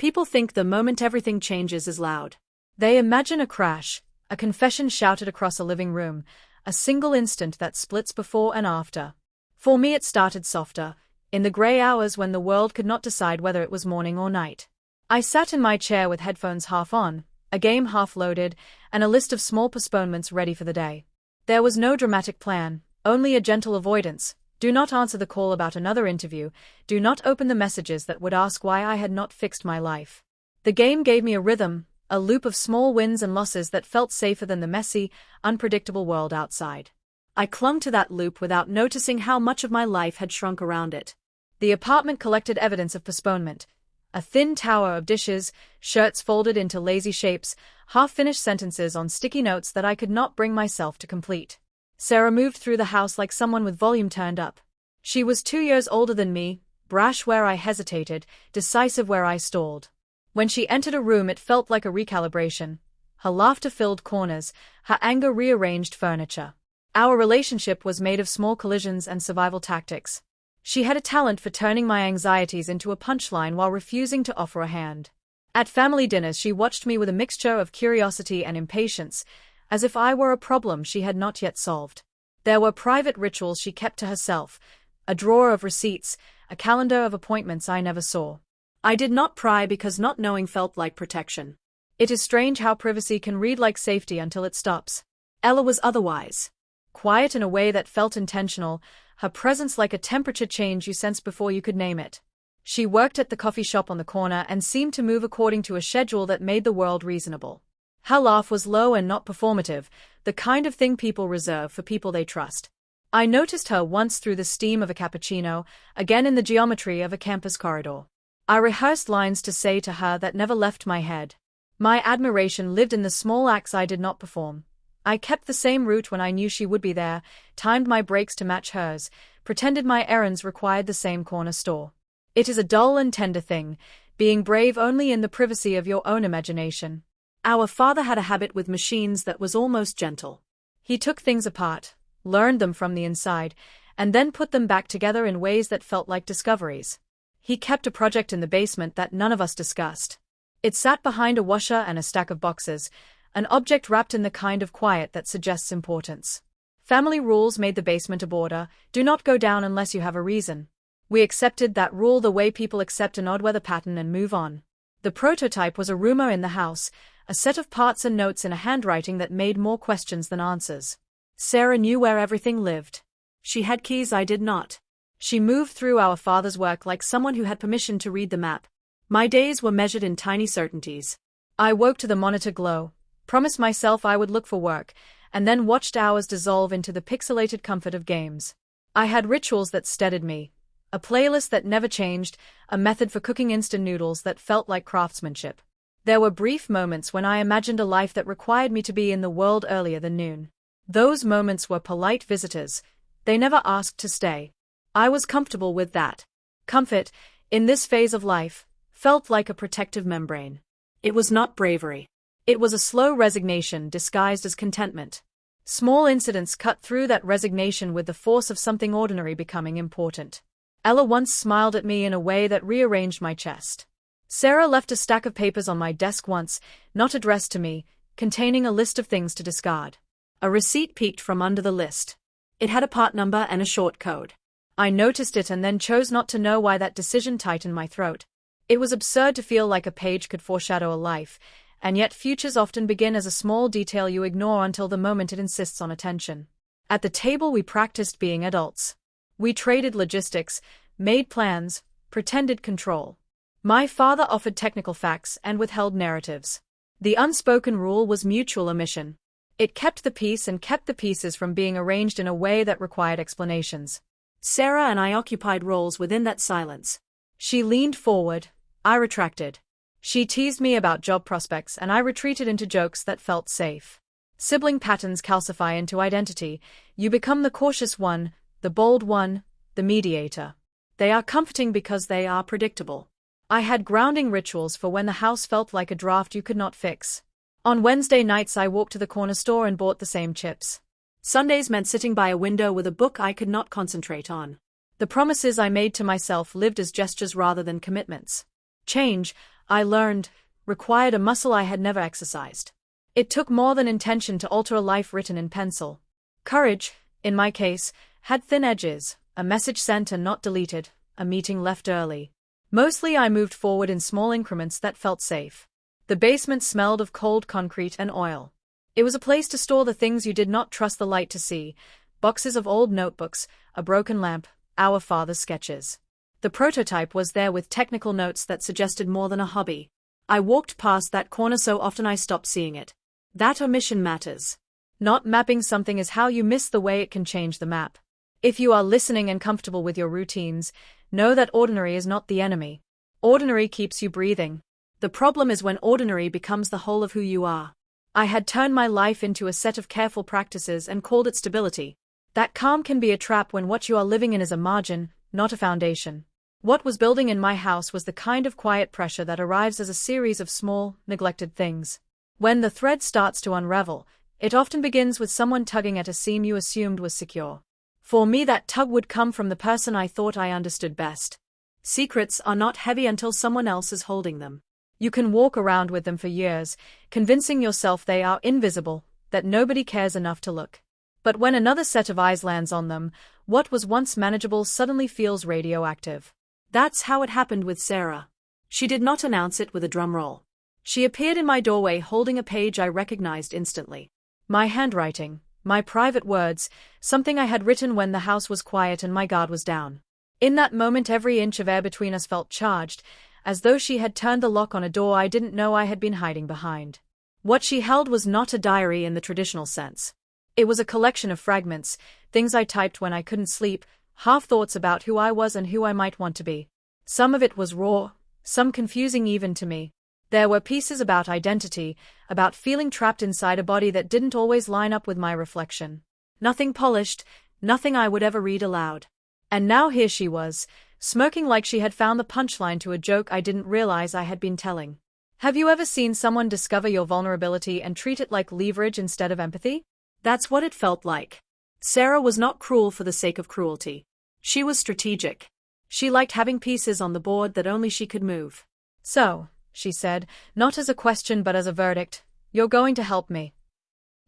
People think the moment everything changes is loud. They imagine a crash, a confession shouted across a living room, a single instant that splits before and after. For me it started softer, in the grey hours when the world could not decide whether it was morning or night. I sat in my chair with headphones half on, a game half loaded, and a list of small postponements ready for the day. There was no dramatic plan, only a gentle avoidance. Do not answer the call about another interview, do not open the messages that would ask why I had not fixed my life. The game gave me a rhythm, a loop of small wins and losses that felt safer than the messy, unpredictable world outside. I clung to that loop without noticing how much of my life had shrunk around it. The apartment collected evidence of postponement. A thin tower of dishes, shirts folded into lazy shapes, half-finished sentences on sticky notes that I could not bring myself to complete. Sarah moved through the house like someone with volume turned up. She was 2 years older than me, brash where I hesitated, decisive where I stalled. When she entered a room it felt like a recalibration. Her laughter filled corners, her anger rearranged furniture. Our relationship was made of small collisions and survival tactics. She had a talent for turning my anxieties into a punchline while refusing to offer a hand. At family dinners she watched me with a mixture of curiosity and impatience, as if I were a problem she had not yet solved. There were private rituals she kept to herself, a drawer of receipts, a calendar of appointments I never saw. I did not pry because not knowing felt like protection. It is strange how privacy can read like safety until it stops. Ella was otherwise. Quiet in a way that felt intentional, her presence like a temperature change you sensed before you could name it. She worked at the coffee shop on the corner and seemed to move according to a schedule that made the world reasonable. Her laugh was low and not performative, the kind of thing people reserve for people they trust. I noticed her once through the steam of a cappuccino, again in the geometry of a campus corridor. I rehearsed lines to say to her that never left my head. My admiration lived in the small acts I did not perform. I kept the same route when I knew she would be there, timed my breaks to match hers, pretended my errands required the same corner store. It is a dull and tender thing, being brave only in the privacy of your own imagination. Our father had a habit with machines that was almost gentle. He took things apart, learned them from the inside, and then put them back together in ways that felt like discoveries. He kept a project in the basement that none of us discussed. It sat behind a washer and a stack of boxes, an object wrapped in the kind of quiet that suggests importance. Family rules made the basement a border, do not go down unless you have a reason. We accepted that rule the way people accept an odd weather pattern and move on. The prototype was a rumor in the house, a set of parts and notes in a handwriting that made more questions than answers. Sarah knew where everything lived. She had keys I did not. She moved through our father's work like someone who had permission to read the map. My days were measured in tiny certainties. I woke to the monitor glow, promised myself I would look for work, and then watched hours dissolve into the pixelated comfort of games. I had rituals that steadied me, a playlist that never changed, a method for cooking instant noodles that felt like craftsmanship. There were brief moments when I imagined a life that required me to be in the world earlier than noon. Those moments were polite visitors. They never asked to stay. I was comfortable with that. Comfort, in this phase of life, felt like a protective membrane. It was not bravery. It was a slow resignation disguised as contentment. Small incidents cut through that resignation with the force of something ordinary becoming important. Ella once smiled at me in a way that rearranged my chest. Sarah left a stack of papers on my desk once, not addressed to me, containing a list of things to discard. A receipt peeked from under the list. It had a part number and a short code. I noticed it and then chose not to know why that decision tightened my throat. It was absurd to feel like a page could foreshadow a life, and yet futures often begin as a small detail you ignore until the moment it insists on attention. At the table we practiced being adults. We traded logistics, made plans, pretended control. My father offered technical facts and withheld narratives. The unspoken rule was mutual omission. It kept the peace and kept the pieces from being arranged in a way that required explanations. Sarah and I occupied roles within that silence. She leaned forward, I retracted. She teased me about job prospects and I retreated into jokes that felt safe. Sibling patterns calcify into identity. You become the cautious one, the bold one, the mediator. They are comforting because they are predictable. I had grounding rituals for when the house felt like a draft you could not fix. On Wednesday nights I walked to the corner store and bought the same chips. Sundays meant sitting by a window with a book I could not concentrate on. The promises I made to myself lived as gestures rather than commitments. Change, I learned, required a muscle I had never exercised. It took more than intention to alter a life written in pencil. Courage, in my case, had thin edges, a message sent and not deleted, a meeting left early. Mostly I moved forward in small increments that felt safe. The basement smelled of cold concrete and oil. It was a place to store the things you did not trust the light to see: boxes of old notebooks, a broken lamp, our father's sketches. The prototype was there with technical notes that suggested more than a hobby. I walked past that corner so often I stopped seeing it. That omission matters. Not mapping something is how you miss the way it can change the map. If you are listening and comfortable with your routines, know that ordinary is not the enemy. Ordinary keeps you breathing. The problem is when ordinary becomes the whole of who you are. I had turned my life into a set of careful practices and called it stability. That calm can be a trap when what you are living in is a margin, not a foundation. What was building in my house was the kind of quiet pressure that arrives as a series of small, neglected things. When the thread starts to unravel, it often begins with someone tugging at a seam you assumed was secure. For me, that tug would come from the person I thought I understood best. Secrets are not heavy until someone else is holding them. You can walk around with them for years, convincing yourself they are invisible, that nobody cares enough to look. But when another set of eyes lands on them, what was once manageable suddenly feels radioactive. That's how it happened with Sarah. She did not announce it with a drum roll. She appeared in my doorway holding a page I recognized instantly. My handwriting, my private words, something I had written when the house was quiet and my guard was down. In that moment, every inch of air between us felt charged, as though she had turned the lock on a door I didn't know I had been hiding behind. What she held was not a diary in the traditional sense. It was a collection of fragments, things I typed when I couldn't sleep, half thoughts about who I was and who I might want to be. Some of it was raw, some confusing even to me. There were pieces about identity, about feeling trapped inside a body that didn't always line up with my reflection. Nothing polished, nothing I would ever read aloud. And now here she was, smirking like she had found the punchline to a joke I didn't realize I had been telling. Have you ever seen someone discover your vulnerability and treat it like leverage instead of empathy? That's what it felt like. Sarah was not cruel for the sake of cruelty. She was strategic. She liked having pieces on the board that only she could move. So, she said, not as a question but as a verdict, you're going to help me.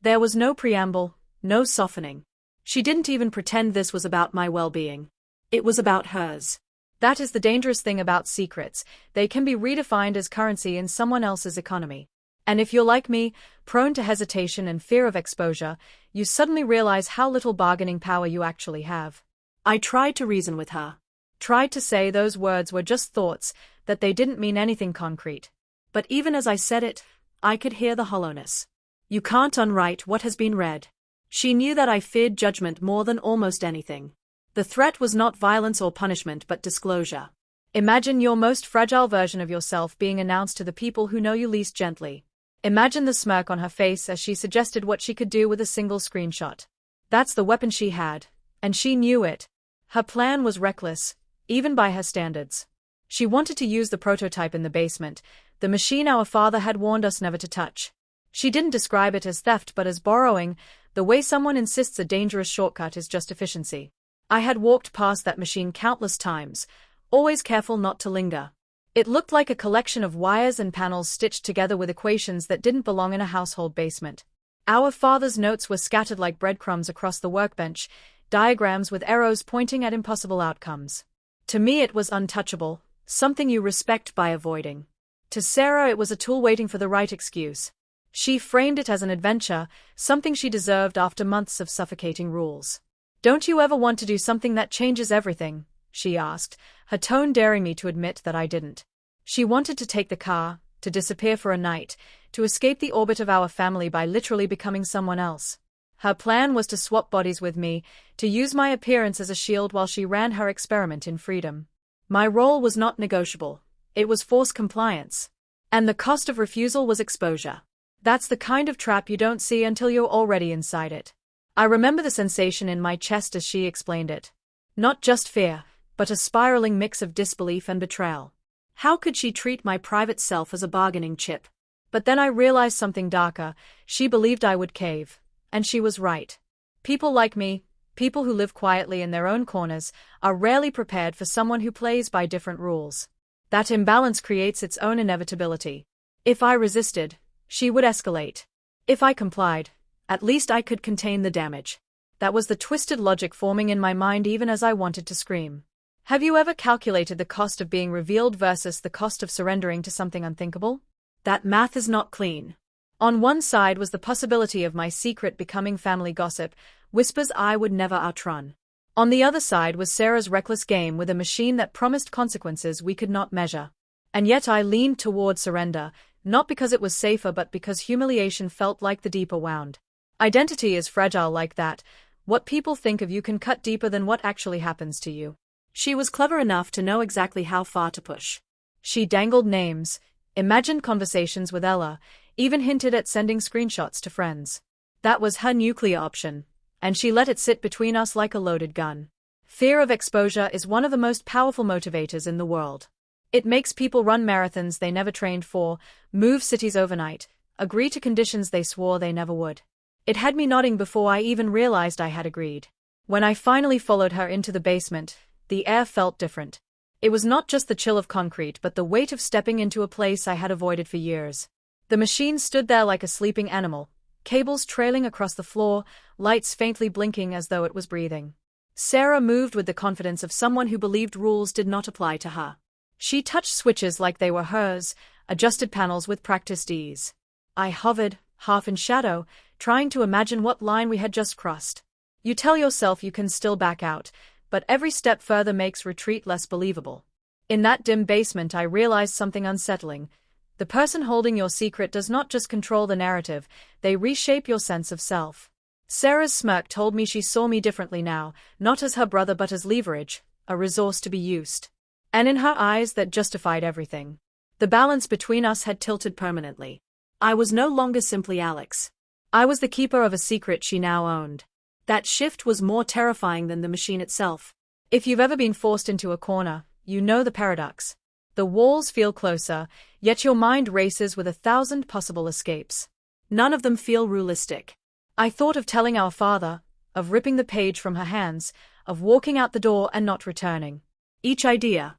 There was no preamble, no softening. She didn't even pretend this was about my well-being. It was about hers. That is the dangerous thing about secrets, they can be redefined as currency in someone else's economy. And if you're like me, prone to hesitation and fear of exposure, you suddenly realize how little bargaining power you actually have. I tried to reason with her. Tried to say those words were just thoughts, that they didn't mean anything concrete. But even as I said it, I could hear the hollowness. You can't unwrite what has been read. She knew that I feared judgment more than almost anything. The threat was not violence or punishment but disclosure. Imagine your most fragile version of yourself being announced to the people who know you least gently. Imagine the smirk on her face as she suggested what she could do with a single screenshot. That's the weapon she had, and she knew it. Her plan was reckless, even by her standards. She wanted to use the prototype in the basement, the machine our father had warned us never to touch. She didn't describe it as theft but as borrowing, the way someone insists a dangerous shortcut is just efficiency. I had walked past that machine countless times, always careful not to linger. It looked like a collection of wires and panels stitched together with equations that didn't belong in a household basement. Our father's notes were scattered like breadcrumbs across the workbench, diagrams with arrows pointing at impossible outcomes. To me it was untouchable, something you respect by avoiding. To Sarah it was a tool waiting for the right excuse. She framed it as an adventure, something she deserved after months of suffocating rules. Don't you ever want to do something that changes everything? She asked, her tone daring me to admit that I didn't. She wanted to take the car, to disappear for a night, to escape the orbit of our family by literally becoming someone else. Her plan was to swap bodies with me, to use my appearance as a shield while she ran her experiment in freedom. My role was not negotiable. It was forced compliance. And the cost of refusal was exposure. That's the kind of trap you don't see until you're already inside it. I remember the sensation in my chest as she explained it. Not just fear, but a spiraling mix of disbelief and betrayal. How could she treat my private self as a bargaining chip? But then I realized something darker. She believed I would cave. And she was right. People like me, people who live quietly in their own corners, are rarely prepared for someone who plays by different rules. That imbalance creates its own inevitability. If I resisted, she would escalate. If I complied, at least I could contain the damage. That was the twisted logic forming in my mind even as I wanted to scream. Have you ever calculated the cost of being revealed versus the cost of surrendering to something unthinkable? That math is not clean. On one side was the possibility of my secret becoming family gossip, whispers I would never outrun. On the other side was Sarah's reckless game with a machine that promised consequences we could not measure. And yet I leaned toward surrender, not because it was safer but because humiliation felt like the deeper wound. Identity is fragile like that. What people think of you can cut deeper than what actually happens to you. She was clever enough to know exactly how far to push. She dangled names, imagined conversations with Ella, even hinted at sending screenshots to friends. That was her nuclear option, and she let it sit between us like a loaded gun. Fear of exposure is one of the most powerful motivators in the world. It makes people run marathons they never trained for, move cities overnight, agree to conditions they swore they never would. It had me nodding before I even realized I had agreed. When I finally followed her into the basement, the air felt different. It was not just the chill of concrete but the weight of stepping into a place I had avoided for years. The machine stood there like a sleeping animal, cables trailing across the floor, lights faintly blinking as though it was breathing. Sarah moved with the confidence of someone who believed rules did not apply to her. She touched switches like they were hers, adjusted panels with practiced ease. I hovered, half in shadow, trying to imagine what line we had just crossed. You tell yourself you can still back out, but every step further makes retreat less believable. In that dim basement I realized something unsettling. The person holding your secret does not just control the narrative, they reshape your sense of self. Sarah's smirk told me she saw me differently now, not as her brother but as leverage, a resource to be used. And in her eyes that justified everything. The balance between us had tilted permanently. I was no longer simply Alex. I was the keeper of a secret she now owned. That shift was more terrifying than the machine itself. If you've ever been forced into a corner, you know the paradox. The walls feel closer, yet your mind races with 1,000 possible escapes. None of them feel realistic. I thought of telling our father, of ripping the page from her hands, of walking out the door and not returning. Each idea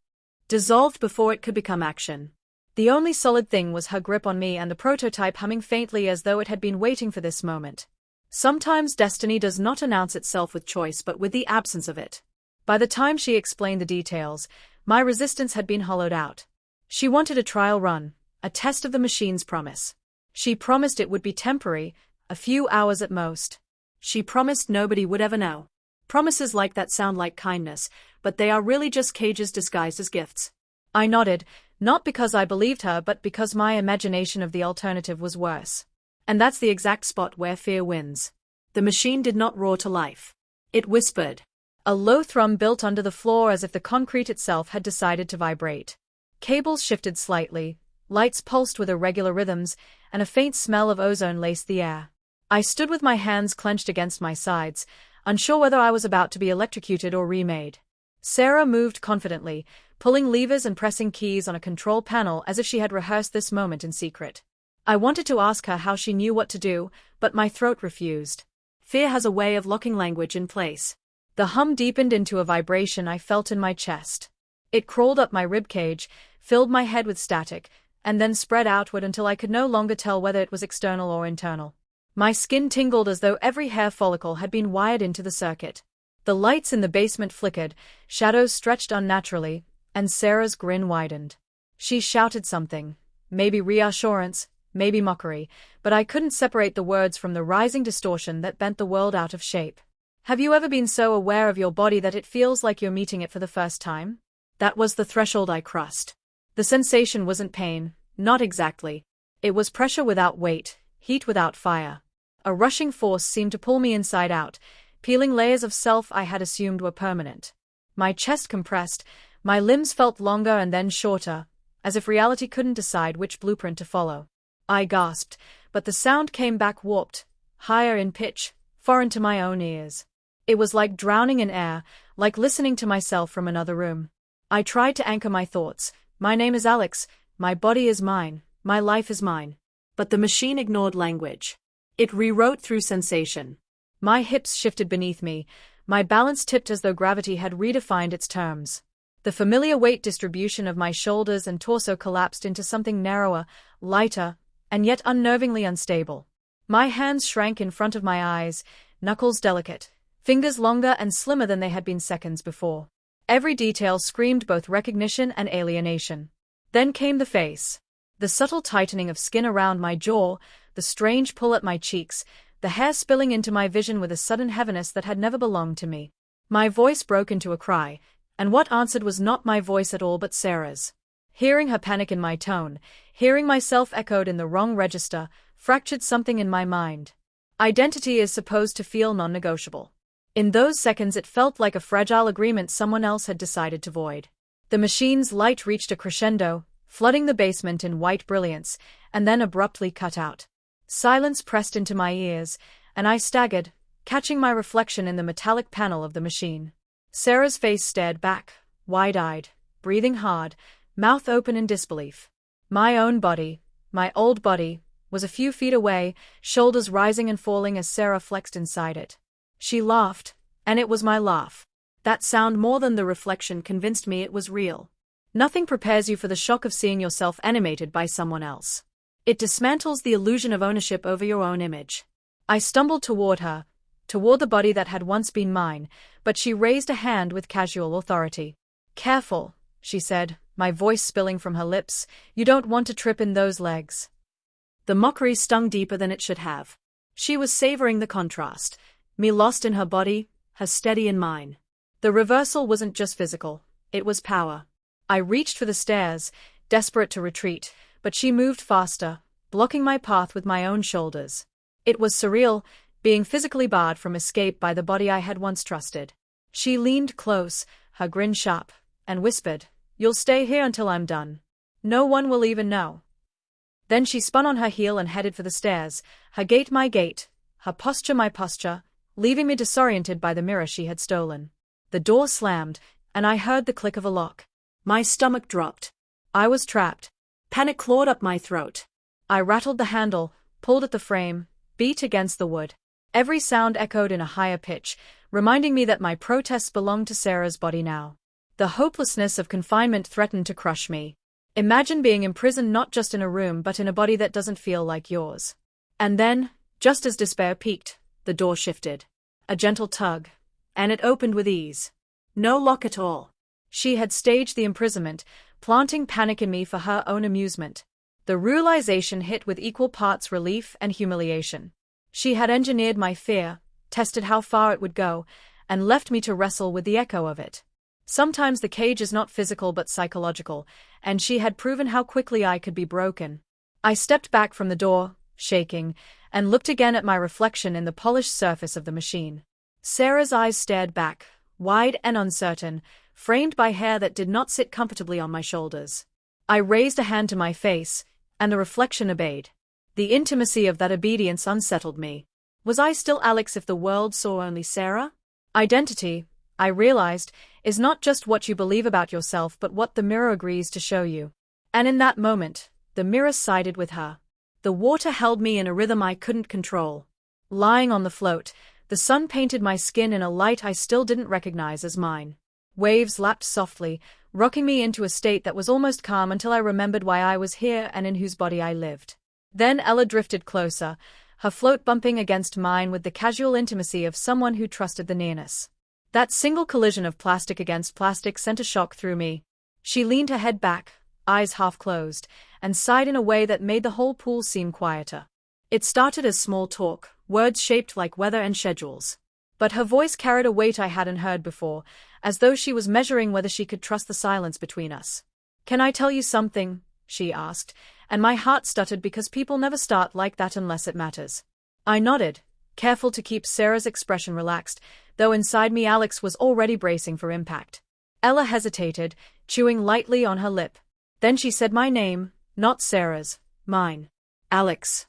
dissolved before it could become action. The only solid thing was her grip on me and the prototype humming faintly as though it had been waiting for this moment. Sometimes destiny does not announce itself with choice but with the absence of it. By the time she explained the details, my resistance had been hollowed out. She wanted a trial run, a test of the machine's promise. She promised it would be temporary, a few hours at most. She promised nobody would ever know. Promises like that sound like kindness, but they are really just cages disguised as gifts. I nodded, not because I believed her but because my imagination of the alternative was worse. And that's the exact spot where fear wins. The machine did not roar to life. It whispered. A low thrum built under the floor as if the concrete itself had decided to vibrate. Cables shifted slightly, lights pulsed with irregular rhythms, and a faint smell of ozone laced the air. I stood with my hands clenched against my sides, unsure whether I was about to be electrocuted or remade. Sarah moved confidently, pulling levers and pressing keys on a control panel as if she had rehearsed this moment in secret. I wanted to ask her how she knew what to do, but my throat refused. Fear has a way of locking language in place. The hum deepened into a vibration I felt in my chest. It crawled up my ribcage, filled my head with static, and then spread outward until I could no longer tell whether it was external or internal. My skin tingled as though every hair follicle had been wired into the circuit. The lights in the basement flickered, shadows stretched unnaturally, and Sarah's grin widened. She shouted something, maybe reassurance, maybe mockery, but I couldn't separate the words from the rising distortion that bent the world out of shape. Have you ever been so aware of your body that it feels like you're meeting it for the first time? That was the threshold I crossed. The sensation wasn't pain, not exactly. It was pressure without weight, heat without fire. A rushing force seemed to pull me inside out, peeling layers of self I had assumed were permanent. My chest compressed, my limbs felt longer and then shorter, as if reality couldn't decide which blueprint to follow. I gasped, but the sound came back warped, higher in pitch, foreign to my own ears. It was like drowning in air, like listening to myself from another room. I tried to anchor my thoughts. My name is Alex, my body is mine, my life is mine. But the machine ignored language. It rewrote through sensation. My hips shifted beneath me, my balance tipped as though gravity had redefined its terms. The familiar weight distribution of my shoulders and torso collapsed into something narrower, lighter, and yet unnervingly unstable. My hands shrank in front of my eyes, knuckles delicate, fingers longer and slimmer than they had been seconds before. Every detail screamed both recognition and alienation. Then came the face. The subtle tightening of skin around my jaw, the strange pull at my cheeks, the hair spilling into my vision with a sudden heaviness that had never belonged to me. My voice broke into a cry, and what answered was not my voice at all but Sarah's. Hearing her panic in my tone, hearing myself echoed in the wrong register, fractured something in my mind. Identity is supposed to feel non-negotiable. In those seconds it felt like a fragile agreement someone else had decided to void. The machine's light reached a crescendo, flooding the basement in white brilliance, and then abruptly cut out. Silence pressed into my ears, and I staggered, catching my reflection in the metallic panel of the machine. Sarah's face stared back, wide-eyed, breathing hard, mouth open in disbelief. My own body, my old body, was a few feet away, shoulders rising and falling as Sarah flexed inside it. She laughed, and it was my laugh. That sound more than the reflection convinced me it was real. Nothing prepares you for the shock of seeing yourself animated by someone else. It dismantles the illusion of ownership over your own image. I stumbled toward her, toward the body that had once been mine, but she raised a hand with casual authority. "Careful," she said, my voice spilling from her lips, "you don't want to trip in those legs." The mockery stung deeper than it should have. She was savoring the contrast, me lost in her body, her steady in mine. The reversal wasn't just physical, it was power. I reached for the stairs, desperate to retreat, but she moved faster, blocking my path with my own shoulders. It was surreal, being physically barred from escape by the body I had once trusted. She leaned close, her grin sharp, and whispered, "You'll stay here until I'm done. No one will even know." Then she spun on her heel and headed for the stairs, her gait my gait, her posture my posture, leaving me disoriented by the mirror she had stolen. The door slammed, and I heard the click of a lock. My stomach dropped. I was trapped. Panic clawed up my throat. I rattled the handle, pulled at the frame, beat against the wood. Every sound echoed in a higher pitch, reminding me that my protests belonged to Sarah's body now. The hopelessness of confinement threatened to crush me. Imagine being imprisoned not just in a room but in a body that doesn't feel like yours. And then, just as despair peaked, the door shifted. A gentle tug, and it opened with ease. No lock at all. She had staged the imprisonment, planting panic in me for her own amusement. The realization hit with equal parts relief and humiliation. She had engineered my fear, tested how far it would go, and left me to wrestle with the echo of it. Sometimes the cage is not physical but psychological, and she had proven how quickly I could be broken. I stepped back from the door, shaking, and looked again at my reflection in the polished surface of the machine. Sarah's eyes stared back, wide and uncertain, framed by hair that did not sit comfortably on my shoulders. I raised a hand to my face, and the reflection obeyed. The intimacy of that obedience unsettled me. Was I still Alex if the world saw only Sarah? Identity, I realized, is not just what you believe about yourself but what the mirror agrees to show you. And in that moment, the mirror sided with her. The water held me in a rhythm I couldn't control. Lying on the float, the sun painted my skin in a light I still didn't recognize as mine. Waves lapped softly, rocking me into a state that was almost calm until I remembered why I was here and in whose body I lived. Then Ella drifted closer, her float bumping against mine with the casual intimacy of someone who trusted the nearness. That single collision of plastic against plastic sent a shock through me. She leaned her head back, eyes half closed, and sighed in a way that made the whole pool seem quieter. It started as small talk, words shaped like weather and schedules. But her voice carried a weight I hadn't heard before, as though she was measuring whether she could trust the silence between us. "Can I tell you something?" she asked, and my heart stuttered because people never start like that unless it matters. I nodded, careful to keep Sarah's expression relaxed, though inside me Alex was already bracing for impact. Ella hesitated, chewing lightly on her lip. Then she said my name, not Sarah's, mine. "Alex."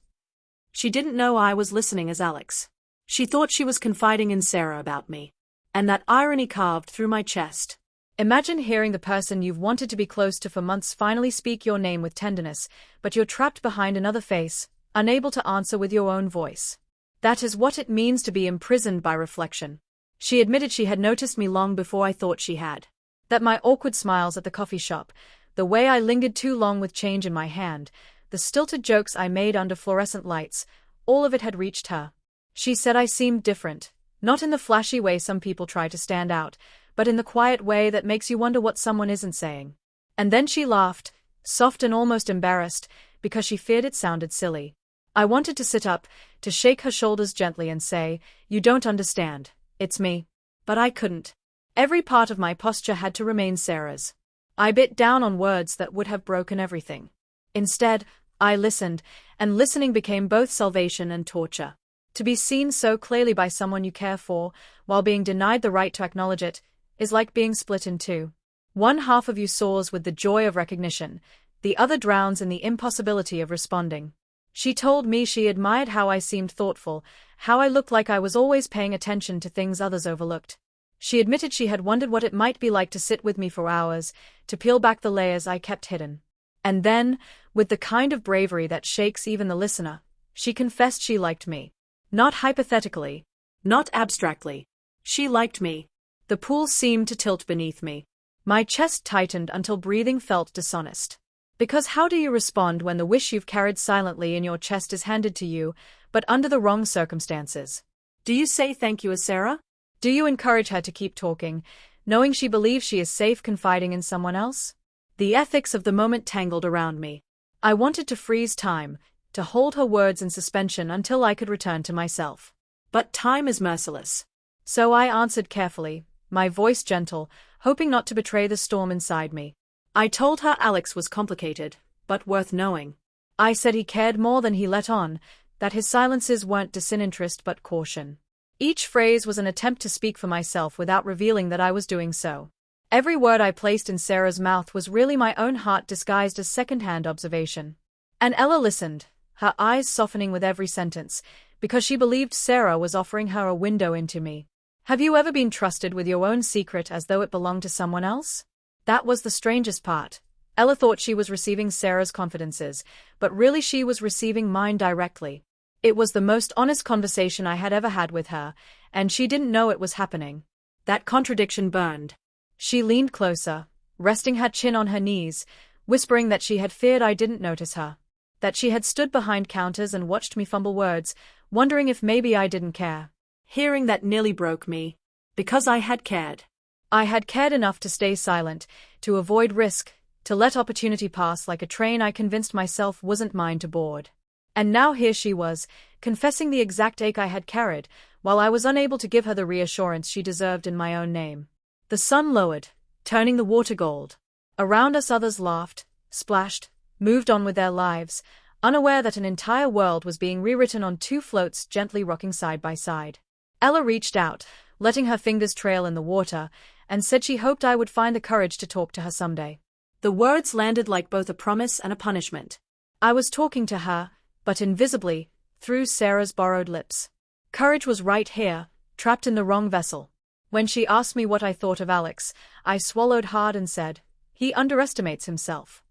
She didn't know I was listening as Alex. She thought she was confiding in Sarah about me. And that irony carved through my chest. Imagine hearing the person you've wanted to be close to for months finally speak your name with tenderness, but you're trapped behind another face, unable to answer with your own voice. That is what it means to be imprisoned by reflection. She admitted she had noticed me long before I thought she had. That my awkward smiles at the coffee shop, the way I lingered too long with change in my hand, the stilted jokes I made under fluorescent lights, all of it had reached her. She said I seemed different, not in the flashy way some people try to stand out, but in the quiet way that makes you wonder what someone isn't saying. And then she laughed, soft and almost embarrassed, because she feared it sounded silly. I wanted to sit up, to shake her shoulders gently and say, "You don't understand, it's me." But I couldn't. Every part of my posture had to remain Sarah's. I bit down on words that would have broken everything. Instead, I listened, and listening became both salvation and torture. To be seen so clearly by someone you care for, while being denied the right to acknowledge it, is like being split in two. One half of you soars with the joy of recognition, the other drowns in the impossibility of responding. She told me she admired how I seemed thoughtful, how I looked like I was always paying attention to things others overlooked. She admitted she had wondered what it might be like to sit with me for hours, to peel back the layers I kept hidden. And then, with the kind of bravery that shakes even the listener, she confessed she liked me. Not hypothetically, not abstractly. She liked me. The pool seemed to tilt beneath me. My chest tightened until breathing felt dishonest. Because how do you respond when the wish you've carried silently in your chest is handed to you, but under the wrong circumstances? Do you say thank you as Sarah? Do you encourage her to keep talking, knowing she believes she is safe confiding in someone else? The ethics of the moment tangled around me. I wanted to freeze time, to hold her words in suspension until I could return to myself. But time is merciless. So I answered carefully, my voice gentle, hoping not to betray the storm inside me. I told her Alex was complicated, but worth knowing. I said he cared more than he let on, that his silences weren't disinterest but caution. Each phrase was an attempt to speak for myself without revealing that I was doing so. Every word I placed in Sarah's mouth was really my own heart disguised as second-hand observation. And Ella listened, her eyes softening with every sentence, because she believed Sarah was offering her a window into me. Have you ever been trusted with your own secret as though it belonged to someone else? That was the strangest part. Ella thought she was receiving Sarah's confidences, but really she was receiving mine directly. It was the most honest conversation I had ever had with her, and she didn't know it was happening. That contradiction burned. She leaned closer, resting her chin on her knees, whispering that she had feared I didn't notice her. That she had stood behind counters and watched me fumble words, wondering if maybe I didn't care. Hearing that nearly broke me. Because I had cared. I had cared enough to stay silent, to avoid risk, to let opportunity pass like a train I convinced myself wasn't mine to board. And now here she was, confessing the exact ache I had carried, while I was unable to give her the reassurance she deserved in my own name. The sun lowered, turning the water gold. Around us others laughed, splashed, moved on with their lives, unaware that an entire world was being rewritten on two floats gently rocking side by side. Ella reached out, letting her fingers trail in the water, and said she hoped I would find the courage to talk to her someday. The words landed like both a promise and a punishment. I was talking to her, but invisibly, through Sarah's borrowed lips. Courage was right here, trapped in the wrong vessel. When she asked me what I thought of Alex, I swallowed hard and said, "He underestimates himself."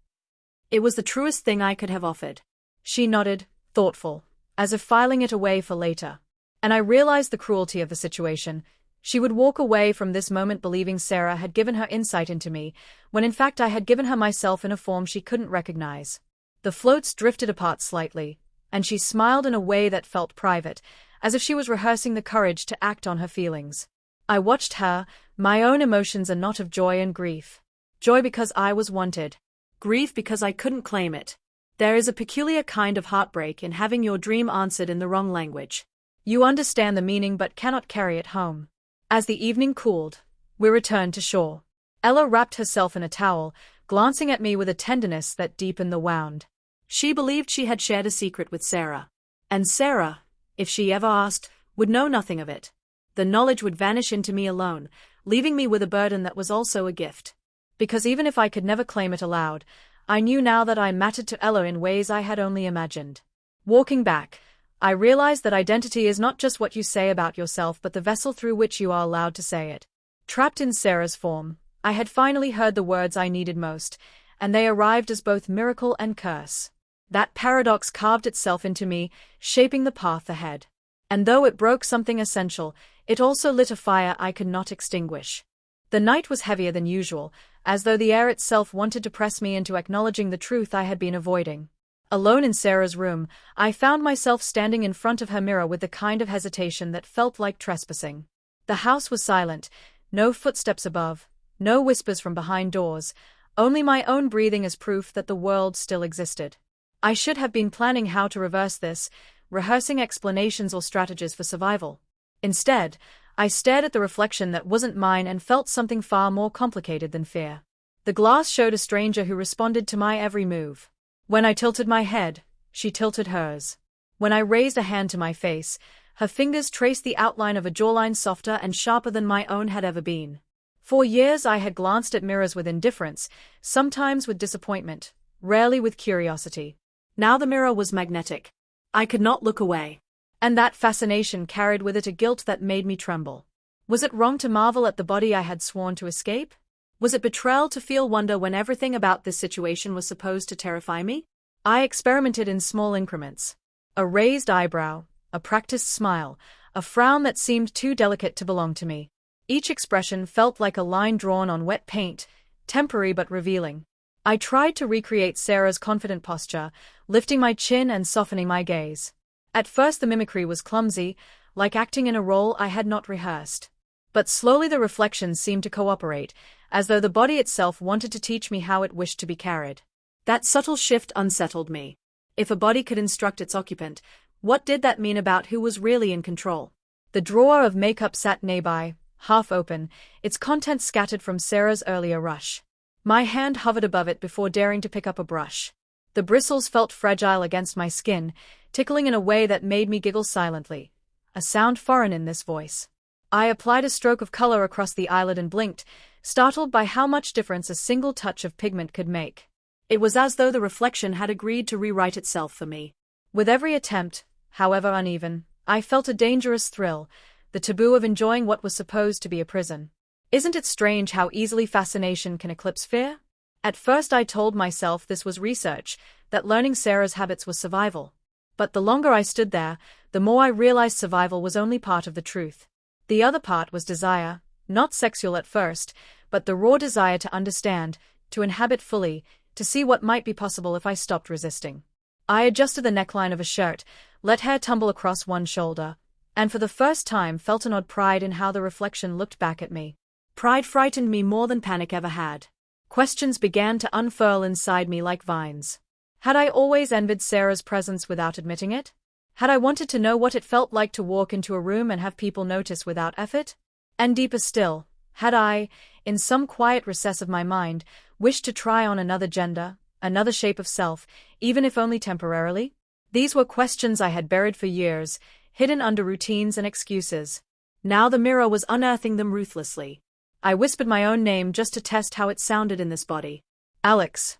It was the truest thing I could have offered. She nodded, thoughtful, as if filing it away for later. And I realized the cruelty of the situation. She would walk away from this moment believing Sarah had given her insight into me, when in fact I had given her myself in a form she couldn't recognize. The floats drifted apart slightly, and she smiled in a way that felt private, as if she was rehearsing the courage to act on her feelings. I watched her, my own emotions a knot of joy and grief. Joy because I was wanted. Grief because I couldn't claim it. There is a peculiar kind of heartbreak in having your dream answered in the wrong language. You understand the meaning but cannot carry it home. As the evening cooled, we returned to shore. Ella wrapped herself in a towel, glancing at me with a tenderness that deepened the wound. She believed she had shared a secret with Sarah. And Sarah, if she ever asked, would know nothing of it. The knowledge would vanish into me alone, leaving me with a burden that was also a gift. Because even if I could never claim it aloud, I knew now that I mattered to Ella in ways I had only imagined. Walking back, I realized that identity is not just what you say about yourself but the vessel through which you are allowed to say it. Trapped in Sarah's form, I had finally heard the words I needed most, and they arrived as both miracle and curse. That paradox carved itself into me, shaping the path ahead. And though it broke something essential, it also lit a fire I could not extinguish. The night was heavier than usual, as though the air itself wanted to press me into acknowledging the truth I had been avoiding. Alone in Sarah's room, I found myself standing in front of her mirror with the kind of hesitation that felt like trespassing. The house was silent, no footsteps above, no whispers from behind doors, only my own breathing as proof that the world still existed. I should have been planning how to reverse this, rehearsing explanations or strategies for survival. Instead, I stared at the reflection that wasn't mine and felt something far more complicated than fear. The glass showed a stranger who responded to my every move. When I tilted my head, she tilted hers. When I raised a hand to my face, her fingers traced the outline of a jawline softer and sharper than my own had ever been. For years I had glanced at mirrors with indifference, sometimes with disappointment, rarely with curiosity. Now the mirror was magnetic. I could not look away. And that fascination carried with it a guilt that made me tremble. Was it wrong to marvel at the body I had sworn to escape? Was it betrayal to feel wonder when everything about this situation was supposed to terrify me? I experimented in small increments. A raised eyebrow, a practiced smile, a frown that seemed too delicate to belong to me. Each expression felt like a line drawn on wet paint, temporary but revealing. I tried to recreate Sarah's confident posture, lifting my chin and softening my gaze. At first the mimicry was clumsy, like acting in a role I had not rehearsed. But slowly the reflections seemed to cooperate, as though the body itself wanted to teach me how it wished to be carried. That subtle shift unsettled me. If a body could instruct its occupant, what did that mean about who was really in control? The drawer of makeup sat nearby, half open, its contents scattered from Sarah's earlier rush. My hand hovered above it before daring to pick up a brush. The bristles felt fragile against my skin, tickling in a way that made me giggle silently. A sound foreign in this voice. I applied a stroke of color across the eyelid and blinked, startled by how much difference a single touch of pigment could make. It was as though the reflection had agreed to rewrite itself for me. With every attempt, however uneven, I felt a dangerous thrill, the taboo of enjoying what was supposed to be a prison. Isn't it strange how easily fascination can eclipse fear? At first I told myself this was research, that learning Sarah's habits was survival. But the longer I stood there, the more I realized survival was only part of the truth. The other part was desire, not sexual at first, but the raw desire to understand, to inhabit fully, to see what might be possible if I stopped resisting. I adjusted the neckline of a shirt, let hair tumble across one shoulder, and for the first time felt an odd pride in how the reflection looked back at me. Pride frightened me more than panic ever had. Questions began to unfurl inside me like vines. Had I always envied Sarah's presence without admitting it? Had I wanted to know what it felt like to walk into a room and have people notice without effort? And deeper still, had I, in some quiet recess of my mind, wished to try on another gender, another shape of self, even if only temporarily? These were questions I had buried for years, hidden under routines and excuses. Now the mirror was unearthing them ruthlessly. I whispered my own name just to test how it sounded in this body. Alex.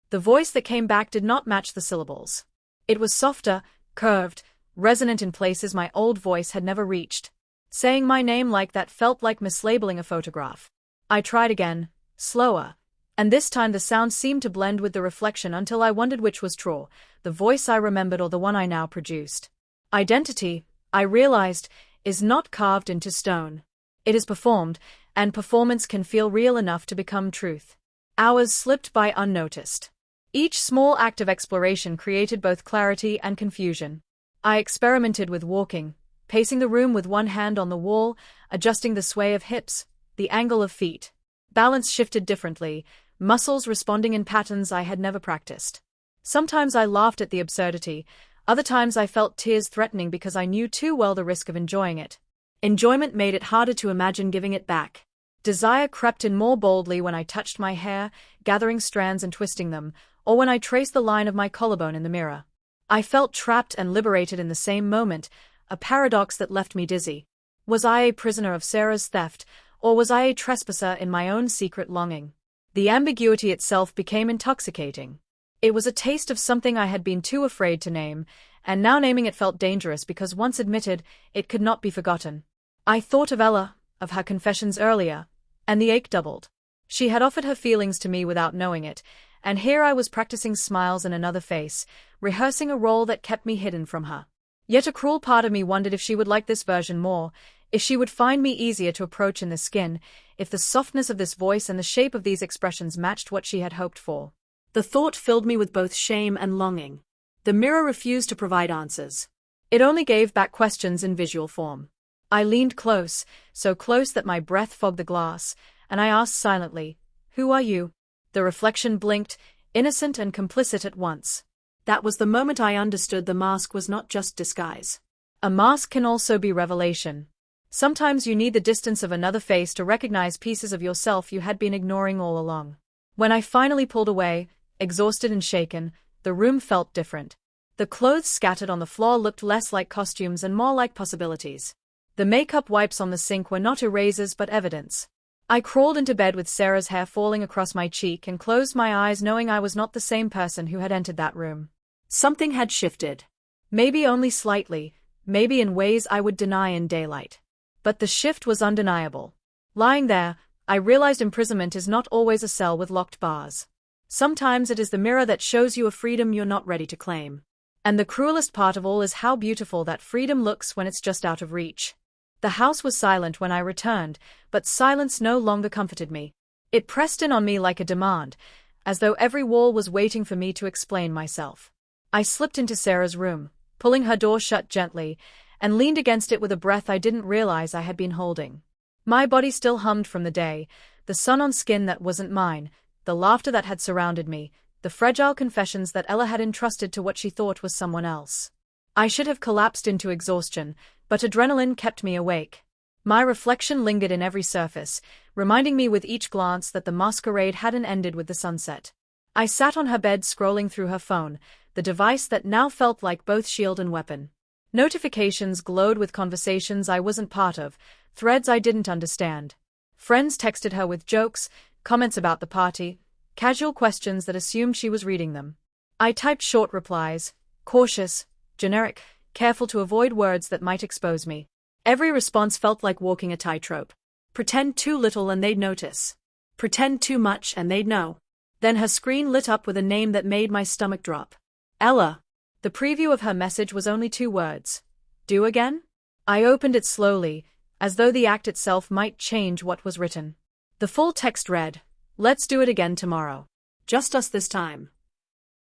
The voice that came back did not match the syllables. It was softer, curved, resonant in places my old voice had never reached. Saying my name like that felt like mislabeling a photograph. I tried again, slower, and this time the sound seemed to blend with the reflection until I wondered which was true, the voice I remembered or the one I now produced. Identity, I realized, is not carved into stone. It is performed, and performance can feel real enough to become truth. Hours slipped by unnoticed. Each small act of exploration created both clarity and confusion. I experimented with walking, pacing the room with one hand on the wall, adjusting the sway of hips, the angle of feet. Balance shifted differently, muscles responding in patterns I had never practiced. Sometimes I laughed at the absurdity, other times I felt tears threatening because I knew too well the risk of enjoying it. Enjoyment made it harder to imagine giving it back. Desire crept in more boldly when I touched my hair, gathering strands and twisting them, or when I traced the line of my collarbone in the mirror. I felt trapped and liberated in the same moment, a paradox that left me dizzy. Was I a prisoner of Sarah's theft, or was I a trespasser in my own secret longing? The ambiguity itself became intoxicating. It was a taste of something I had been too afraid to name, and now naming it felt dangerous because once admitted, it could not be forgotten. I thought of Ella, of her confessions earlier, and the ache doubled. She had offered her feelings to me without knowing it, and here I was practicing smiles in another face, rehearsing a role that kept me hidden from her. Yet a cruel part of me wondered if she would like this version more, if she would find me easier to approach in the skin, if the softness of this voice and the shape of these expressions matched what she had hoped for. The thought filled me with both shame and longing. The mirror refused to provide answers. It only gave back questions in visual form. I leaned close, so close that my breath fogged the glass, and I asked silently, "Who are you?" The reflection blinked, innocent and complicit at once. That was the moment I understood the mask was not just disguise. A mask can also be revelation. Sometimes you need the distance of another face to recognize pieces of yourself you had been ignoring all along. When I finally pulled away, exhausted and shaken, the room felt different. The clothes scattered on the floor looked less like costumes and more like possibilities. The makeup wipes on the sink were not erasers but evidence. I crawled into bed with Sarah's hair falling across my cheek and closed my eyes knowing I was not the same person who had entered that room. Something had shifted. Maybe only slightly, maybe in ways I would deny in daylight. But the shift was undeniable. Lying there, I realized imprisonment is not always a cell with locked bars. Sometimes it is the mirror that shows you a freedom you're not ready to claim. And the cruelest part of all is how beautiful that freedom looks when it's just out of reach. The house was silent when I returned, but silence no longer comforted me. It pressed in on me like a demand, as though every wall was waiting for me to explain myself. I slipped into Sarah's room, pulling her door shut gently, and leaned against it with a breath I didn't realize I had been holding. My body still hummed from the day, the sun on skin that wasn't mine, the laughter that had surrounded me, the fragile confessions that Ella had entrusted to what she thought was someone else. I should have collapsed into exhaustion, but adrenaline kept me awake. My reflection lingered in every surface, reminding me with each glance that the masquerade hadn't ended with the sunset. I sat on her bed scrolling through her phone, the device that now felt like both shield and weapon. Notifications glowed with conversations I wasn't part of, threads I didn't understand. Friends texted her with jokes, comments about the party, casual questions that assumed she was reading them. I typed short replies, cautious, generic, careful to avoid words that might expose me. Every response felt like walking a tightrope. Pretend too little and they'd notice. Pretend too much and they'd know. Then her screen lit up with a name that made my stomach drop. Ella. The preview of her message was only 2 words. Do again? I opened it slowly, as though the act itself might change what was written. The full text read, "Let's do it again tomorrow. Just us this time."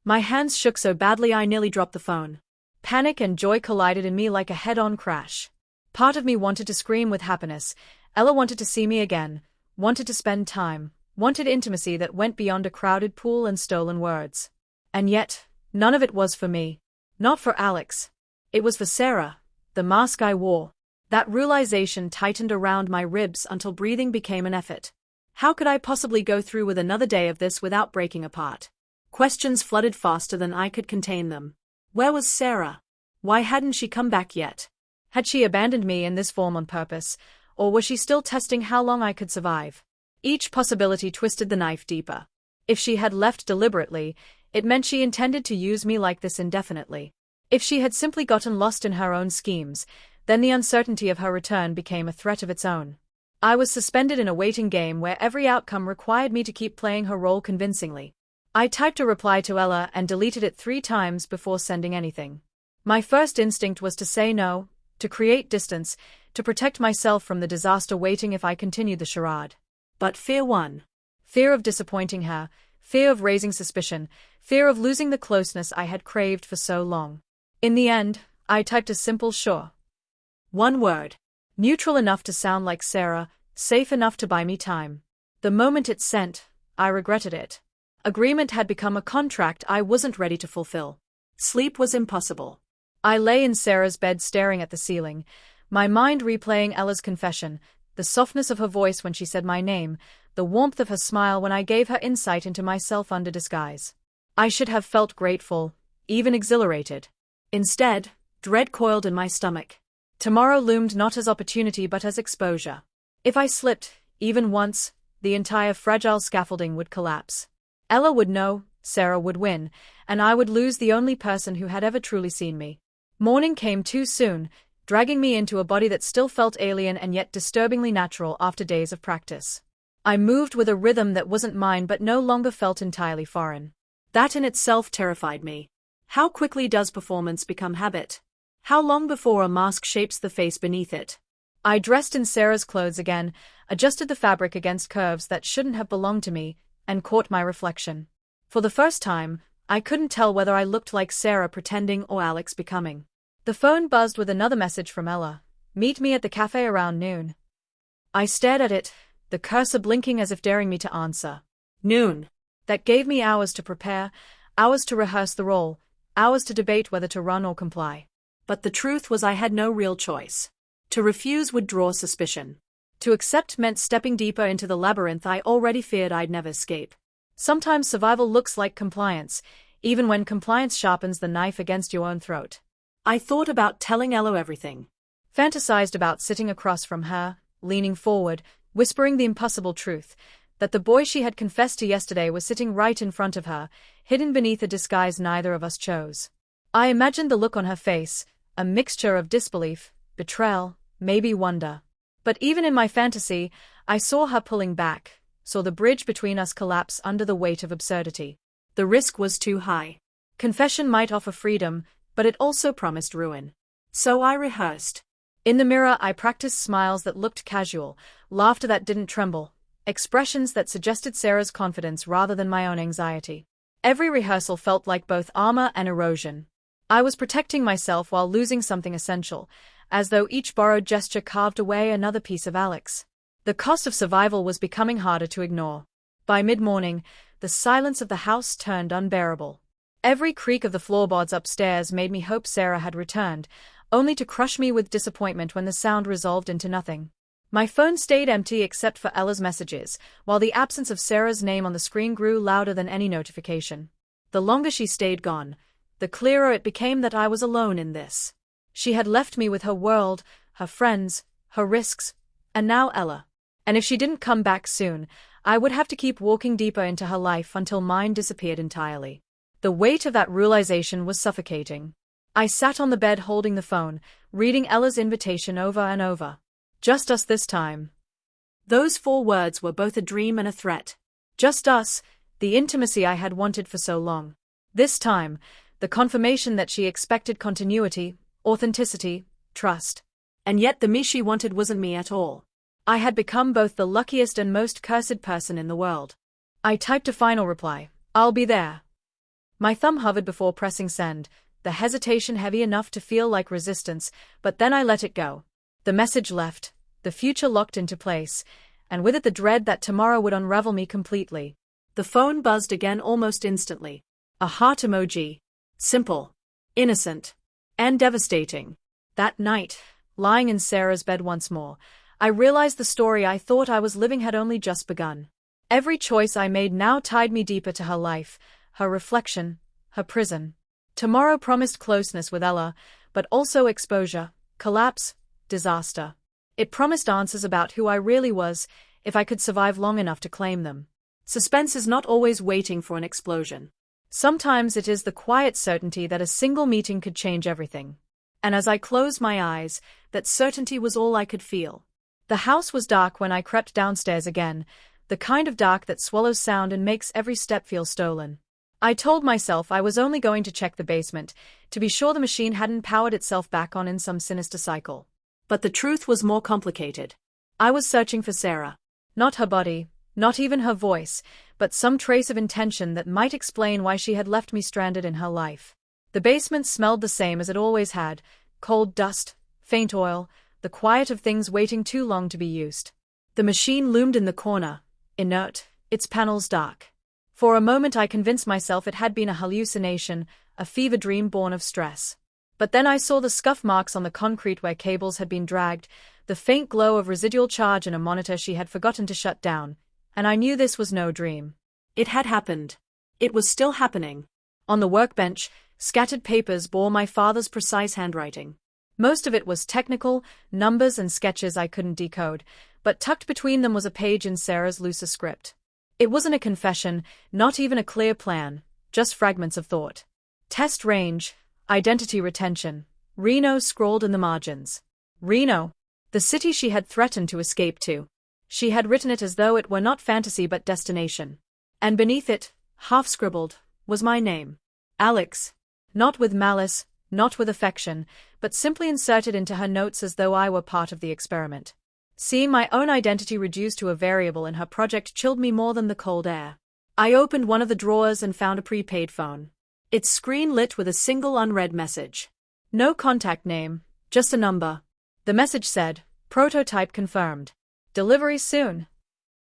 My hands shook so badly I nearly dropped the phone. Panic and joy collided in me like a head-on crash. Part of me wanted to scream with happiness. Ella wanted to see me again, wanted to spend time, wanted intimacy that went beyond a crowded pool and stolen words. And yet, none of it was for me. Not for Alex. It was for Sarah, the mask I wore. That realization tightened around my ribs until breathing became an effort. How could I possibly go through with another day of this without breaking apart? Questions flooded faster than I could contain them. Where was Sarah? Why hadn't she come back yet? Had she abandoned me in this form on purpose, or was she still testing how long I could survive? Each possibility twisted the knife deeper. If she had left deliberately, it meant she intended to use me like this indefinitely. If she had simply gotten lost in her own schemes, then the uncertainty of her return became a threat of its own. I was suspended in a waiting game where every outcome required me to keep playing her role convincingly. I typed a reply to Ella and deleted it 3 times before sending anything. My first instinct was to say no, to create distance, to protect myself from the disaster waiting if I continued the charade. But fear won. Fear of disappointing her, fear of raising suspicion, fear of losing the closeness I had craved for so long. In the end, I typed a simple sure. 1 word. Neutral enough to sound like Sarah, safe enough to buy me time. The moment it sent, I regretted it. Agreement had become a contract I wasn't ready to fulfill. Sleep was impossible. I lay in Sarah's bed staring at the ceiling, my mind replaying Ella's confession, the softness of her voice when she said my name, the warmth of her smile when I gave her insight into myself under disguise. I should have felt grateful, even exhilarated. Instead, dread coiled in my stomach. Tomorrow loomed not as opportunity but as exposure. If I slipped, even once, the entire fragile scaffolding would collapse. Ella would know, Sarah would win, and I would lose the only person who had ever truly seen me. Morning came too soon, dragging me into a body that still felt alien and yet disturbingly natural after days of practice. I moved with a rhythm that wasn't mine but no longer felt entirely foreign. That in itself terrified me. How quickly does performance become habit? How long before a mask shapes the face beneath it? I dressed in Sarah's clothes again, adjusted the fabric against curves that shouldn't have belonged to me, and caught my reflection. For the first time, I couldn't tell whether I looked like Sarah pretending or Alex becoming. The phone buzzed with another message from Ella. Meet me at the cafe around noon. I stared at it, the cursor blinking as if daring me to answer. Noon. That gave me hours to prepare, hours to rehearse the role, hours to debate whether to run or comply. But the truth was I had no real choice. To refuse would draw suspicion. To accept meant stepping deeper into the labyrinth I already feared I'd never escape. Sometimes survival looks like compliance, even when compliance sharpens the knife against your own throat. I thought about telling Ella everything. Fantasized about sitting across from her, leaning forward, whispering the impossible truth, that the boy she had confessed to yesterday was sitting right in front of her, hidden beneath a disguise neither of us chose. I imagined the look on her face, a mixture of disbelief, betrayal, maybe wonder. But even in my fantasy, I saw her pulling back, saw the bridge between us collapse under the weight of absurdity. The risk was too high. Confession might offer freedom, but it also promised ruin. So I rehearsed. In the mirror I practiced smiles that looked casual, laughter that didn't tremble, expressions that suggested Sarah's confidence rather than my own anxiety. Every rehearsal felt like both armor and erosion. I was protecting myself while losing something essential, as though each borrowed gesture carved away another piece of Alex. The cost of survival was becoming harder to ignore. By mid-morning, the silence of the house turned unbearable. Every creak of the floorboards upstairs made me hope Sarah had returned, only to crush me with disappointment when the sound resolved into nothing. My phone stayed empty except for Ella's messages, while the absence of Sarah's name on the screen grew louder than any notification. The longer she stayed gone, the clearer it became that I was alone in this. She had left me with her world, her friends, her risks, and now Ella. And if she didn't come back soon, I would have to keep walking deeper into her life until mine disappeared entirely. The weight of that realization was suffocating. I sat on the bed holding the phone, reading Ella's invitation over and over. Just us this time. Those 4 words were both a dream and a threat. Just us, the intimacy I had wanted for so long. This time, the confirmation that she expected continuity, authenticity, trust. And yet the me she wanted wasn't me at all. I had become both the luckiest and most cursed person in the world. I typed a final reply. I'll be there. My thumb hovered before pressing send, the hesitation heavy enough to feel like resistance, but then I let it go. The message left, the future locked into place, and with it the dread that tomorrow would unravel me completely. The phone buzzed again almost instantly. A heart emoji. Simple, innocent, and devastating. That night, lying in Sarah's bed once more, I realized the story I thought I was living had only just begun. Every choice I made now tied me deeper to her life, her reflection, her prison. Tomorrow promised closeness with Ella, but also exposure, collapse, disaster. It promised answers about who I really was, if I could survive long enough to claim them. Suspense is not always waiting for an explosion. Sometimes it is the quiet certainty that a single meeting could change everything. And as I closed my eyes, that certainty was all I could feel. The house was dark when I crept downstairs again, the kind of dark that swallows sound and makes every step feel stolen. I told myself I was only going to check the basement, to be sure the machine hadn't powered itself back on in some sinister cycle. But the truth was more complicated. I was searching for Sarah. Not her body, not even her voice, but some trace of intention that might explain why she had left me stranded in her life. The basement smelled the same as it always had, cold dust, faint oil, the quiet of things waiting too long to be used. The machine loomed in the corner, inert, its panels dark. For a moment I convinced myself it had been a hallucination, a fever dream born of stress. But then I saw the scuff marks on the concrete where cables had been dragged, the faint glow of residual charge in a monitor she had forgotten to shut down, and I knew this was no dream. It had happened. It was still happening. On the workbench, scattered papers bore my father's precise handwriting. Most of it was technical, numbers and sketches I couldn't decode, but tucked between them was a page in Sarah's looser script. It wasn't a confession, not even a clear plan, just fragments of thought. Test range, identity retention, Reno scrawled in the margins. Reno, the city she had threatened to escape to. She had written it as though it were not fantasy but destination. And beneath it, half-scribbled, was my name. Alex. Not with malice, not with affection, but simply inserted into her notes as though I were part of the experiment. Seeing my own identity reduced to a variable in her project chilled me more than the cold air. I opened one of the drawers and found a prepaid phone. Its screen lit with a single unread message. No contact name, just a number. The message said, "Prototype confirmed. Delivery soon."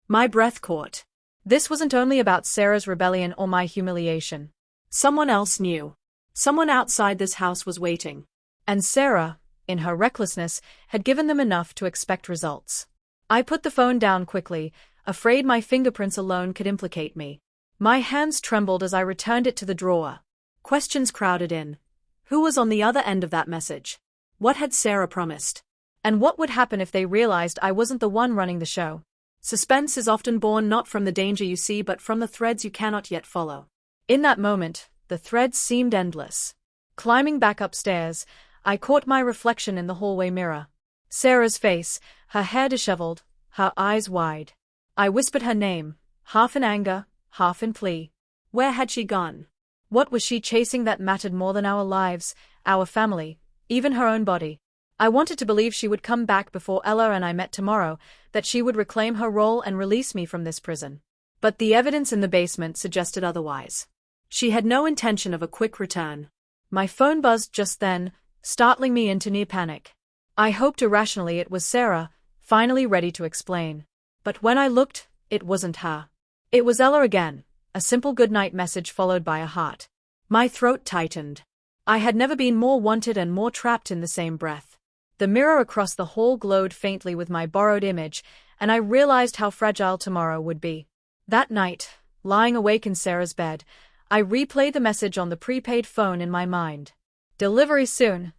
My breath caught. This wasn't only about Sarah's rebellion or my humiliation. Someone else knew. Someone outside this house was waiting. And Sarah, in her recklessness, had given them enough to expect results. I put the phone down quickly, afraid my fingerprints alone could implicate me. My hands trembled as I returned it to the drawer. Questions crowded in. Who was on the other end of that message? What had Sarah promised? And what would happen if they realized I wasn't the one running the show? Suspense is often born not from the danger you see but from the threads you cannot yet follow. In that moment, the threads seemed endless. Climbing back upstairs, I caught my reflection in the hallway mirror. Sarah's face, her hair disheveled, her eyes wide. I whispered her name, half in anger, half in plea. Where had she gone? What was she chasing that mattered more than our lives, our family, even her own body? I wanted to believe she would come back before Ella and I met tomorrow, that she would reclaim her role and release me from this prison. But the evidence in the basement suggested otherwise. She had no intention of a quick return. My phone buzzed just then, startling me into near panic. I hoped irrationally it was Sarah, finally ready to explain. But when I looked, it wasn't her. It was Ella again, a simple goodnight message followed by a heart. My throat tightened. I had never been more wanted and more trapped in the same breath. The mirror across the hall glowed faintly with my borrowed image, and I realized how fragile tomorrow would be. That night, lying awake in Sarah's bed, I replayed the message on the prepaid phone in my mind. Delivery soon.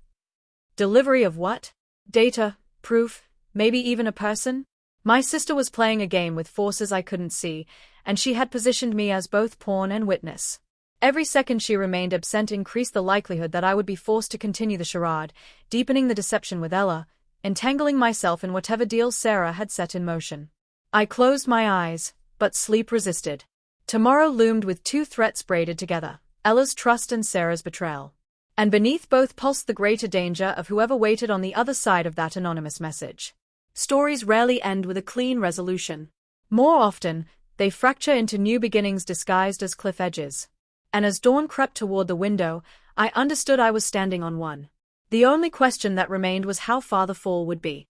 Delivery of what? Data, proof, maybe even a person? My sister was playing a game with forces I couldn't see, and she had positioned me as both pawn and witness. Every second she remained absent increased the likelihood that I would be forced to continue the charade, deepening the deception with Ella, entangling myself in whatever deal Sarah had set in motion. I closed my eyes, but sleep resisted. Tomorrow loomed with two threats braided together, Ella's trust and Sarah's betrayal. And beneath both pulsed the greater danger of whoever waited on the other side of that anonymous message. Stories rarely end with a clean resolution. More often, they fracture into new beginnings disguised as cliff edges. And as dawn crept toward the window, I understood I was standing on one. The only question that remained was how far the fall would be.